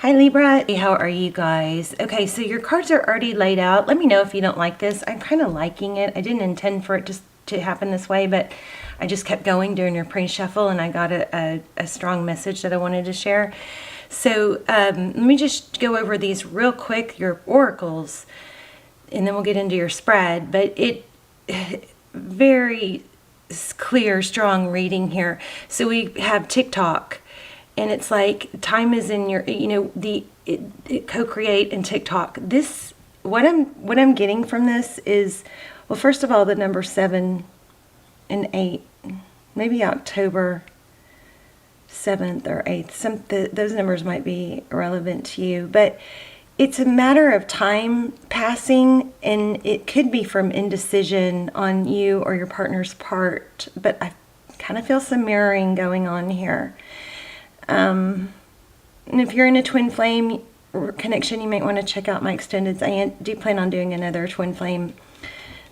Hi Libra, how are you guys? Okay, so your cards are already laid out. Let me know if you don't like this. I'm kind of liking it. I didn't intend for it just to happen this way, but I just kept going during your pre-shuffle and I got a strong message that I wanted to share. So let me just go over these real quick, your oracles, and then we'll get into your spread. But it very clear, strong reading here. So we have TikTok. And it's like time is in your, it co-create and TikTok. This, what I'm getting from this is, well, first of all, the number 7 and 8, maybe October 7th or 8th. Those numbers might be relevant to you, but it's a matter of time passing, and it could be from indecision on you or your partner's part. But I kind of feel some mirroring going on here. And if you're in a twin flame connection, you might want to check out my extendeds. I do plan on doing another twin flame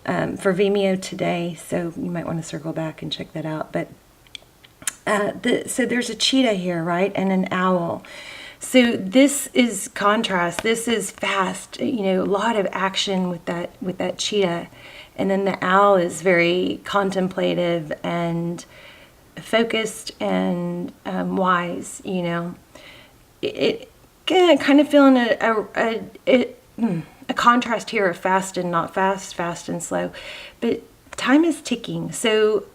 for Vimeo today, so you might want to circle back and check that out. But so there's a cheetah here, right, and an owl. So this is contrast. This is fast. A lot of action with that cheetah, and then the owl is very contemplative and focused and wise. It kind of feeling a contrast here of fast and not fast, fast and slow, but time is ticking. So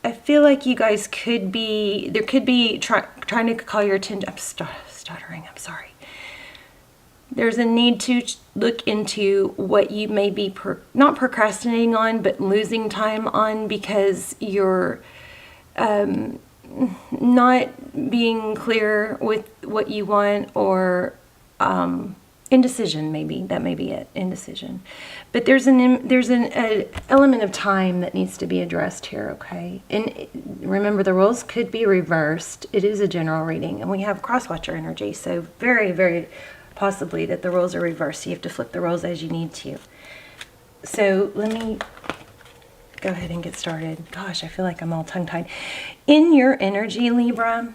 I feel like you guys could be trying to call your attention. I'm stuttering, I'm sorry. There's a need to look into what you may be not procrastinating on, but losing time on because you're not being clear with what you want, or indecision. Maybe that may be it, indecision. But there's an element of time that needs to be addressed here. Okay, and remember, the roles could be reversed. It is a general reading, and we have cross-watcher energy, so very, very possibly that the roles are reversed. You have to flip the roles as you need to. So let me go ahead and get started. Gosh, I feel like I'm all tongue-tied. In your energy, Libra,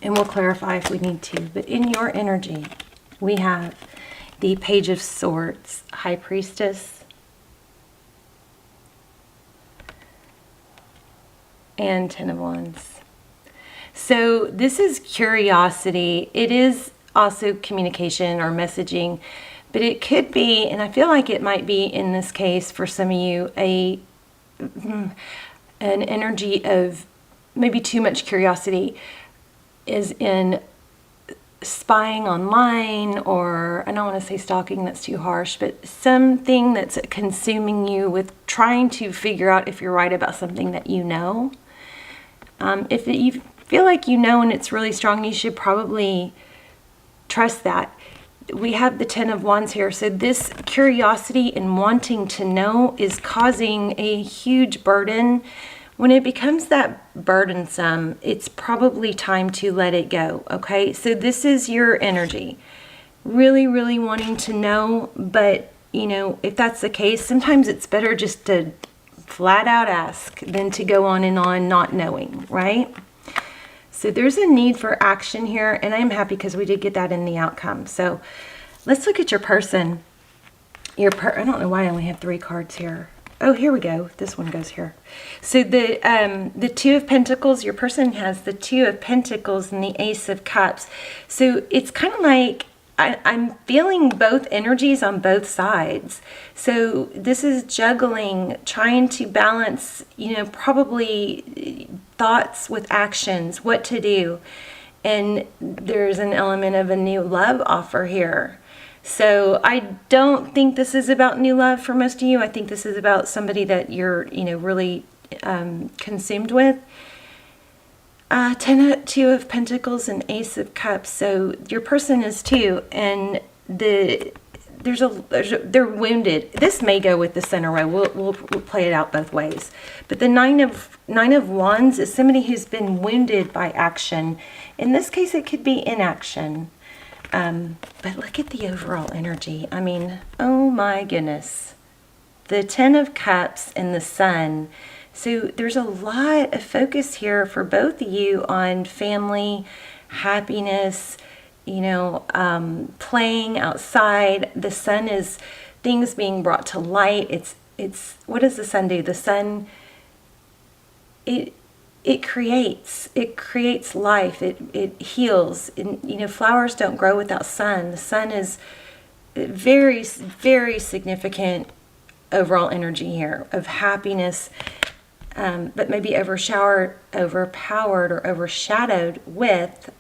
and we'll clarify if we need to, but in your energy, we have the Page of Swords, High Priestess, and Ten of Wands. So this is curiosity. It is also communication or messaging. But it could be, and I feel like it might be in this case for some of you, an energy of maybe too much curiosity, is in spying online, or I don't want to say stalking, that's too harsh, but something that's consuming you with trying to figure out if you're right about something that you know. If you feel like you know and it's really strong, you should probably trust that. We have the Ten of Wands here. So this curiosity and wanting to know is causing a huge burden. When it becomes that burdensome, it's probably time to let it go. Okay, so this is your energy. Really, really wanting to know, but if that's the case, sometimes it's better just to flat out ask than to go on and on not knowing, right? So there's a need for action here, and I'm happy because we did get that in the outcome. So let's look at your person. I don't know why I only have 3 cards here. Oh, here we go. This one goes here. So the Two of Pentacles, your person has the Two of Pentacles and the Ace of Cups. So it's kind of like I'm feeling both energies on both sides. So this is juggling, trying to balance, probably thoughts with actions, what to do. And there's an element of a new love offer here. So I don't think this is about new love for most of you. I think this is about somebody that you're, really consumed with. Two of Pentacles and Ace of Cups. So your person is too, and they're wounded. This may go with the center row. We'll play it out both ways. But the Nine of Wands is somebody who's been wounded by action. In this case, it could be inaction. But look at the overall energy. I mean, oh my goodness. The Ten of Cups and the Sun. So there's a lot of focus here for both of you on family, happiness, playing outside. The sun is things being brought to light. It's what does the sun do? The sun, it creates life. It heals. And, flowers don't grow without sun. The sun is very, very significant overall energy here of happiness, but maybe overpowered or overshadowed with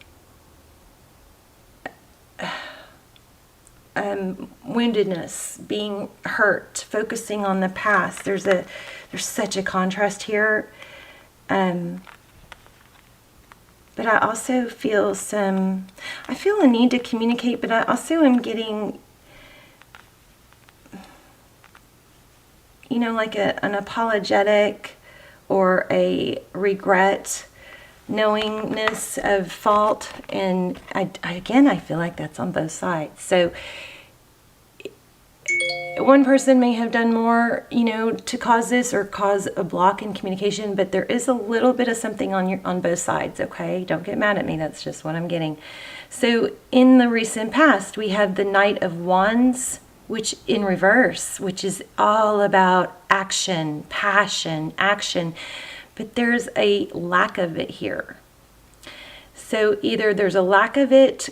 woundedness, being hurt, focusing on the past. There's such a contrast here. But I also feel I feel a need to communicate, but I also am getting, like an apologetic or a regret, knowingness of fault. And I feel like that's on both sides. So one person may have done more, to cause this or cause a block in communication, but there is a little bit of something on both sides, okay? Don't get mad at me. That's just what I'm getting. So in the recent past, we have the Knight of Wands, which in reverse, which is all about action, passion, action, but there's a lack of it here. So either there's a lack of it,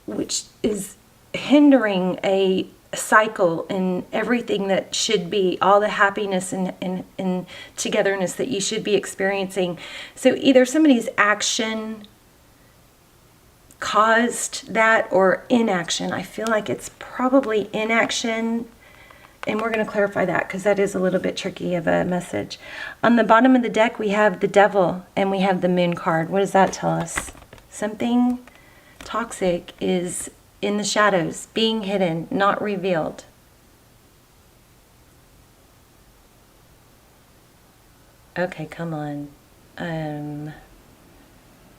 which is hindering a cycle and everything that should be, all the happiness and togetherness that you should be experiencing. So either somebody's action caused that or inaction. I feel like it's probably inaction, and we're going to clarify that because that is a little bit tricky of a message. On the bottom of the deck, we have the Devil and we have the Moon card. What does that tell us? Something toxic is in the shadows, being hidden, not revealed. Okay, come on.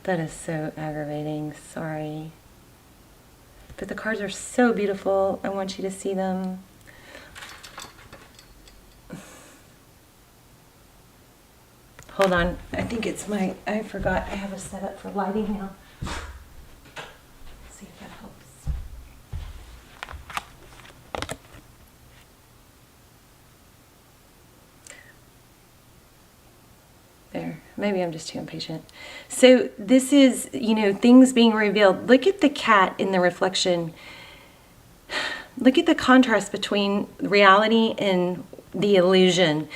That is so aggravating. Sorry. But the cards are so beautiful. I want you to see them. Hold on. I think it's I forgot. I have a setup for lighting now. Let's see if that helps. There. Maybe I'm just too impatient. So this is, things being revealed. Look at the cat in the reflection. Look at the contrast between reality and the illusion.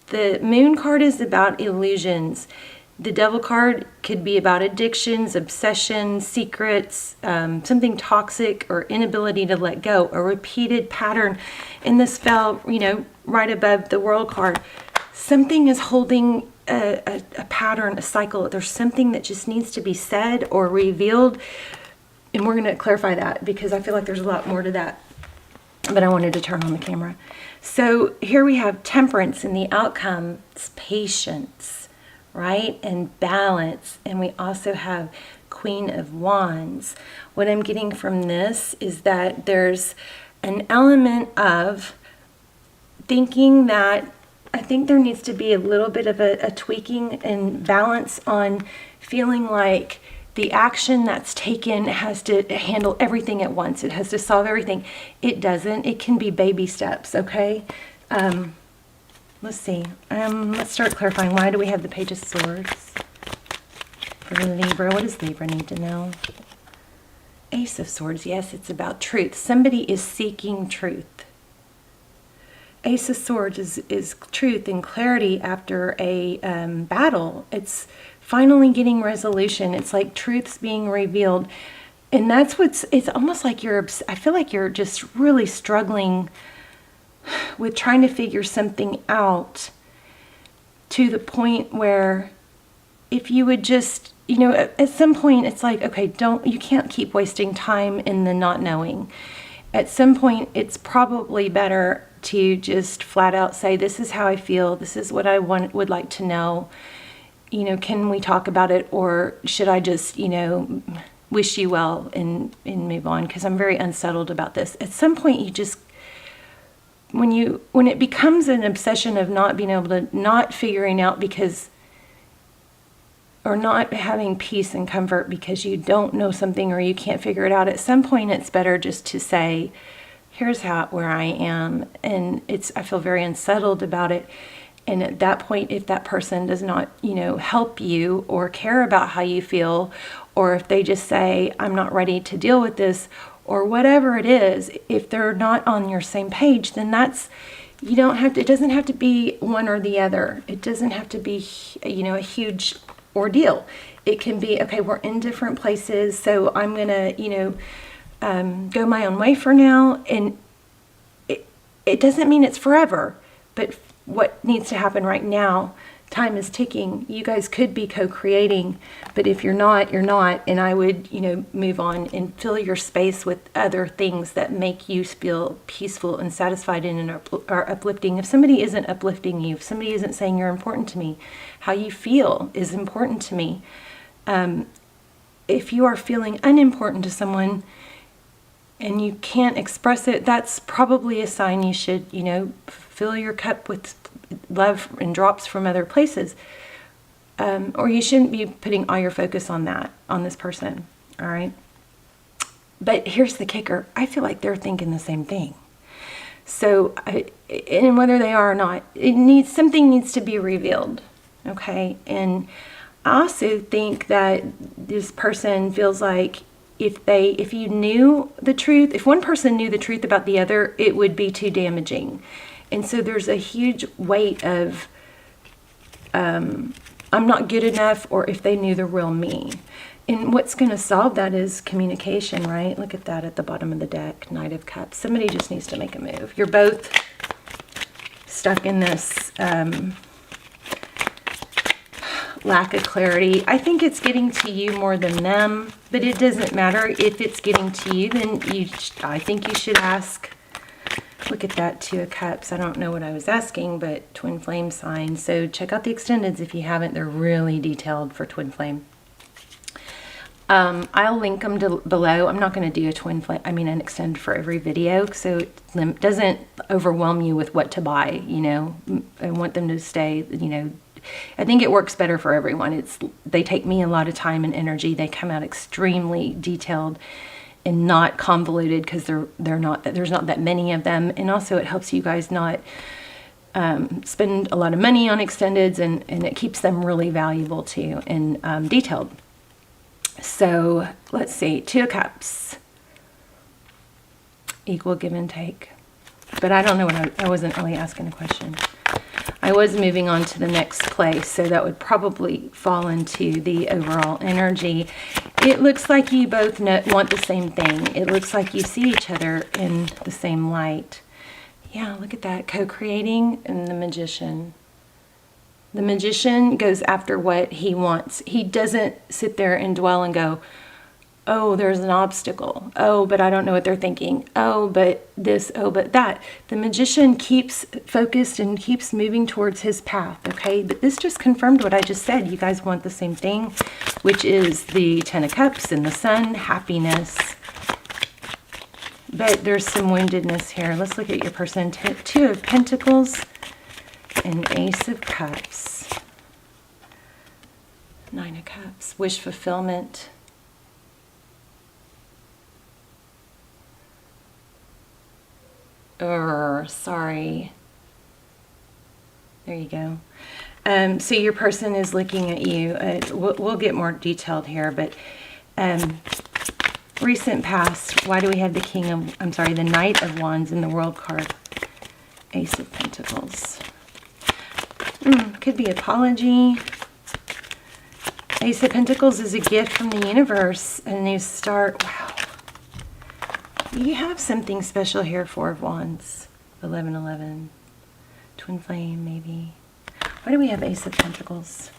The Moon card is about illusions. The Devil card could be about addictions, obsession, secrets, something toxic or inability to let go, a repeated pattern. And this fell, right above the World card. Something is holding a pattern, a cycle. There's something that just needs to be said or revealed. And we're going to clarify that because I feel like there's a lot more to that. But I wanted to turn on the camera. So here we have Temperance, and the outcome is patience, right? And balance. And we also have Queen of Wands. What I'm getting from this is that there's an element of thinking that I think there needs to be a little bit of a tweaking and balance on feeling like the action that's taken has to handle everything at once. It has to solve everything. It doesn't. It can be baby steps, okay? Let's see. Let's start clarifying. Why do we have the Page of Swords for Libra? What does Libra need to know? Ace of Swords. Yes, it's about truth. Somebody is seeking truth. Ace of Swords is truth and clarity after a battle. It's finally getting resolution. It's like truth's being revealed. And that's it's almost like I feel like you're just really struggling with trying to figure something out to the point where if you would just, at some point it's like, okay, you can't keep wasting time in the not knowing. At some point it's probably better to just flat out say, this is how I feel, this is what I would like to know. Can we talk about it, or should I just, wish you well and move on? Because I'm very unsettled about this. At some point, you just, when it becomes an obsession of not being able to, not figuring out because, or not having peace and comfort because you don't know something or you can't figure it out, at some point it's better just to say, here's where I am, and I feel very unsettled about it. And at that point, if that person does not, help you or care about how you feel, or if they just say, I'm not ready to deal with this, or whatever it is, if they're not on your same page, then it doesn't have to be one or the other. It doesn't have to be, a huge ordeal. It can be, okay, we're in different places, so I'm going to, go my own way for now. And it doesn't mean it's forever, but what needs to happen right now, time is ticking. You guys could be co-creating, but if you're not, you're not. And I would, move on and fill your space with other things that make you feel peaceful and satisfied and are uplifting. If somebody isn't uplifting you, if somebody isn't saying you're important to me, how you feel is important to me. If you are feeling unimportant to someone and you can't express it, that's probably a sign you should, fill your cup with love and drops from other places. Or you shouldn't be putting all your focus on this person. All right. But here's the kicker. I feel like they're thinking the same thing. So, and whether they are or not, something needs to be revealed. Okay. And I also think that this person feels like if you knew the truth, if one person knew the truth about the other, it would be too damaging. And so there's a huge weight of, I'm not good enough, or if they knew the real me. And what's going to solve that is communication, right? Look at that at the bottom of the deck, Knight of Cups. Somebody just needs to make a move. You're both stuck in this lack of clarity. I think it's getting to you more than them, but it doesn't matter. If it's getting to you, then I think you should ask. Look at that, Two of Cups. I don't know what I was asking, but twin flame sign. So check out the extendeds if you haven't. They're really detailed for twin flame. I'll link them below. I'm not going to do an extend for every video, so it doesn't overwhelm you with what to buy. I want them to stay, I think it works better for everyone. They take me a lot of time and energy. They come out extremely detailed and not convoluted because there's not that many of them. And also it helps you guys not spend a lot of money on extendeds, and it keeps them really valuable too and detailed. So let's see, Two of Cups, equal give and take. But I don't know I wasn't really asking a question. I was moving on to the next place, so that would probably fall into the overall energy. It looks like you both want the same thing. It looks like you see each other in the same light. Yeah, look at that, co-creating, and the Magician. The Magician goes after what he wants. He doesn't sit there and dwell and go, oh, there's an obstacle. Oh, but I don't know what they're thinking. Oh, but this. Oh, but that. The Magician keeps focused and keeps moving towards his path, okay? But this just confirmed what I just said. You guys want the same thing, which is the Ten of Cups and the Sun, happiness. But there's some woundedness here. Let's look at your person. Two of Pentacles and Ace of Cups. Nine of Cups. Wish fulfillment. Sorry. There you go. So your person is looking at you. We'll get more detailed here, but recent past. Why do we have the Knight of Wands in the World card? Ace of Pentacles. Could be apology. Ace of Pentacles is a gift from the universe, a new start. Wow. You have something special here. Four of Wands, 1111, twin flame maybe. Why do we have Ace of Pentacles?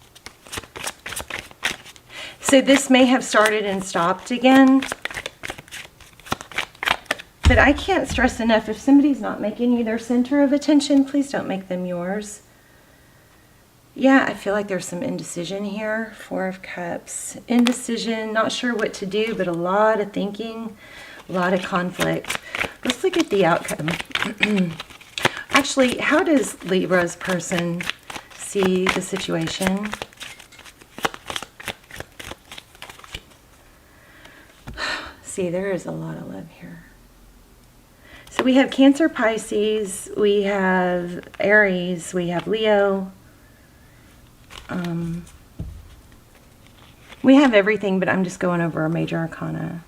So this may have started and stopped again. But I can't stress enough, if somebody's not making you their center of attention, please don't make them yours. Yeah, I feel like there's some indecision here. Four of Cups. Indecision, not sure what to do, but a lot of thinking. A lot of conflict. Let's look at the outcome. Actually, how does Libra's person see the situation? See, there is a lot of love here. So we have Cancer, Pisces, we have Aries, we have Leo. We have everything, but I'm just going over a major arcana.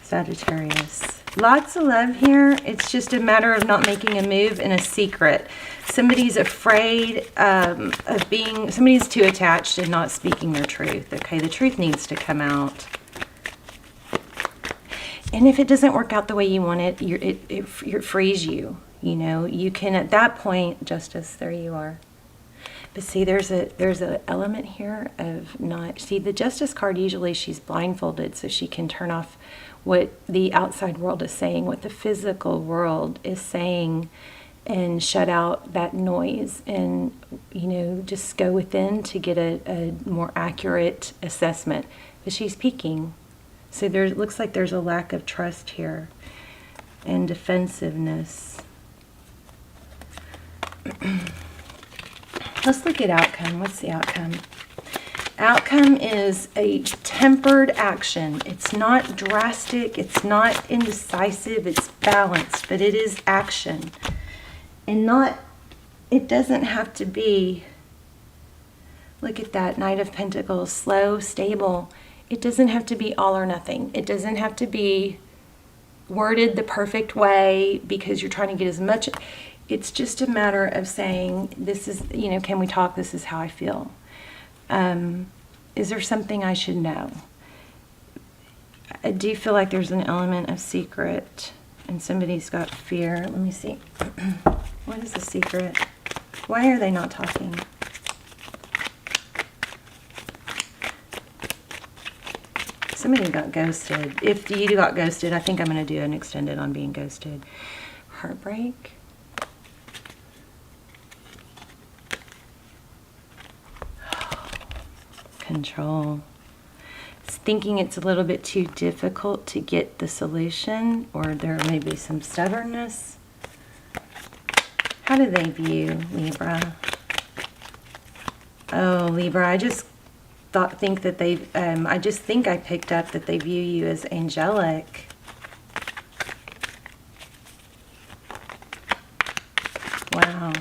Sagittarius. Lots of love here. It's just a matter of not making a move in a secret. Somebody's afraid of being, somebody's too attached and not speaking their truth. Okay, the truth needs to come out. And if it doesn't work out the way you want it, it frees you. You know, you can at that point, Justice, there you are. But see, there's an element here of not, see, the Justice card, usually she's blindfolded so she can turn off what the outside world is saying, what the physical world is saying, and shut out that noise and, you know, just go within to get a more accurate assessment. But she's peeking. So there looks like there's a lack of trust here and defensiveness. Let's look at outcome. What's the outcome? Outcome is a tempered action. It's not drastic. It's not indecisive. It's balanced, but it is action. And not, it doesn't have to be, look at that, Knight of Pentacles, slow, stable. It doesn't have to be all or nothing. It doesn't have to be worded the perfect way because you're trying to get as much. It's just a matter of saying, this is, you know, can we talk? This is how I feel. Is there something I should know? I do feel like there's an element of secret and somebody's got fear. Let me see. What is the secret? Why are they not talking? Somebody got ghosted. If you got ghosted, I think I'm going to do an extended on being ghosted. Heartbreak. Control. It's thinking it's a little bit too difficult to get the solution, or there may be some stubbornness. How do they view Libra? Oh, Libra, I just think that they, I just think I picked up that they view you as angelic. Wow,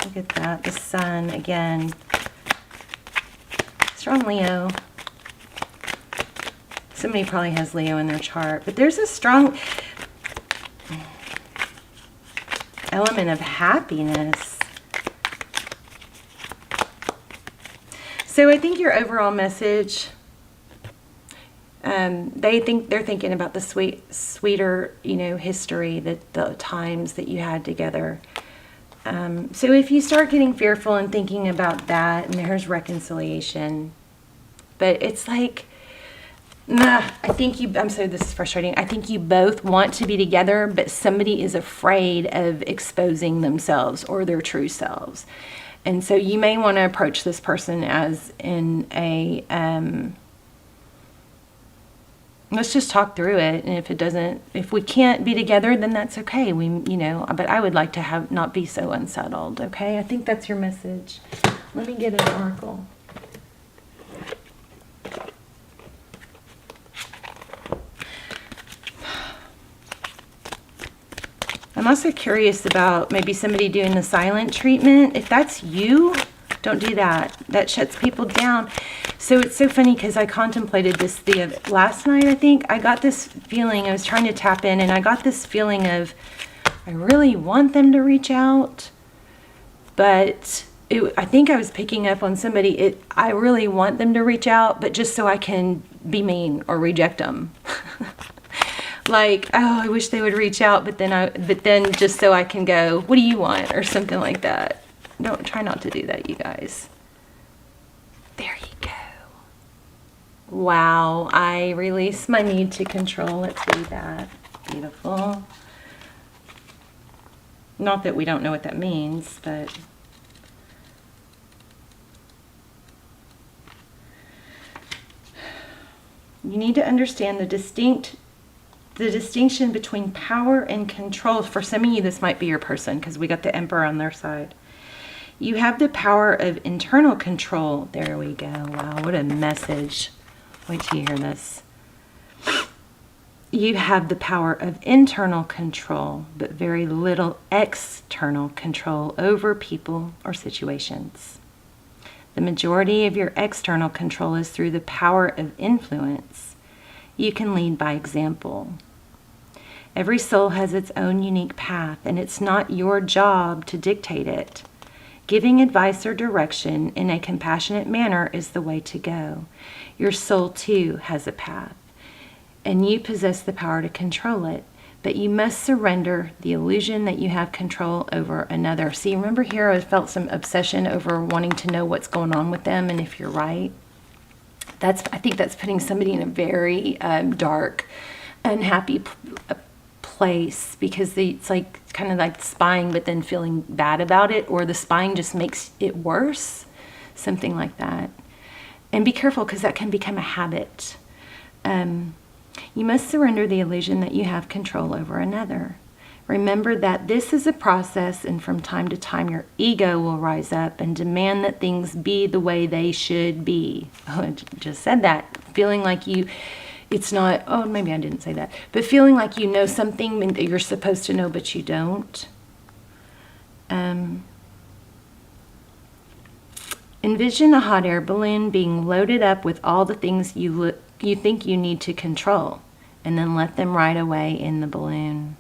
look at that. The sun again. Strong Leo. Somebody probably has Leo in their chart, but there's a strong element of happiness. So I think your overall message, they're thinking about the sweeter, you know, history, that the times that you had together. So if you start getting fearful and thinking about that, and there's reconciliation, but it's like, nah, I'm sorry, this is frustrating. I think you both want to be together, but somebody is afraid of exposing themselves or their true selves. And so you may want to approach this person as in a, let's just talk through it. And if we can't be together, then that's okay. You know, but I would like to not be so unsettled. Okay. I think that's your message. Let me get an oracle. I'm also curious about maybe somebody doing the silent treatment. If that's you, don't do that. That shuts people down. So it's so funny because I contemplated this last night, I think. I got this feeling, I was trying to tap in, and I got this feeling of, I really want them to reach out, but I think I was picking up on somebody, I really want them to reach out, but just so I can be mean or reject them. Like, oh, I wish they would reach out, but then just so I can go, what do you want? Or something like that. Try not to do that, you guys. There you go. Wow, I release my need to control. Let's read that. Beautiful. Not that we don't know what that means, but you need to understand the distinction between power and control. For some of you, this might be your person because we got the Emperor on their side. You have the power of internal control. There we go. Wow, what a message. Wait till you hear this. you have the power of internal control, but very little external control over people or situations. The majority of your external control is through the power of influence. You can lead by example. Every soul has its own unique path, and it's not your job to dictate it. Giving advice or direction in a compassionate manner is the way to go. Your soul, too, has a path, and you possess the power to control it, but you must surrender the illusion that you have control over another. See, remember here I felt some obsession over wanting to know what's going on with them and if you're right. I think that's putting somebody in a very dark, unhappy place, because it's like kind of like spying but then feeling bad about it, or the spying just makes it worse, something like that. And be careful, because that can become a habit. You must surrender the illusion that you have control over another. Remember that this is a process, and from time to time your ego will rise up and demand that things be the way they should be. Oh, I just said that. Feeling like it's not, oh, maybe I didn't say that, but feeling like you know something that you're supposed to know, but you don't. Envision a hot air balloon being loaded up with all the things you think you need to control, and then let them ride away in the balloon.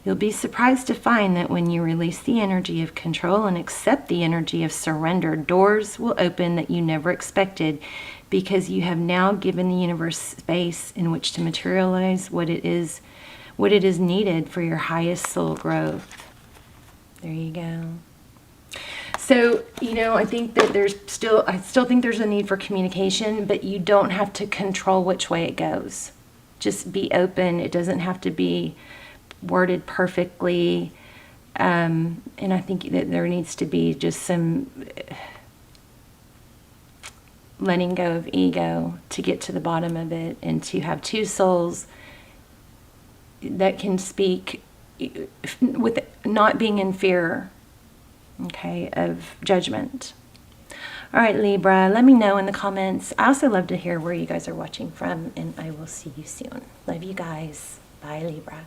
You'll be surprised to find that when you release the energy of control and accept the energy of surrender, doors will open that you never expected, because you have now given the universe space in which to materialize what it is needed for your highest soul growth. There you go. So, I think that I still think there's a need for communication, but you don't have to control which way it goes. Just be open. It doesn't have to be worded perfectly. And I think that there needs to be just some letting go of ego to get to the bottom of it, and to have two souls that can speak with not being in fear, okay, of judgment. All right, Libra, let me know in the comments. I also love to hear where you guys are watching from, and I will see you soon. Love you guys. Bye, Libra.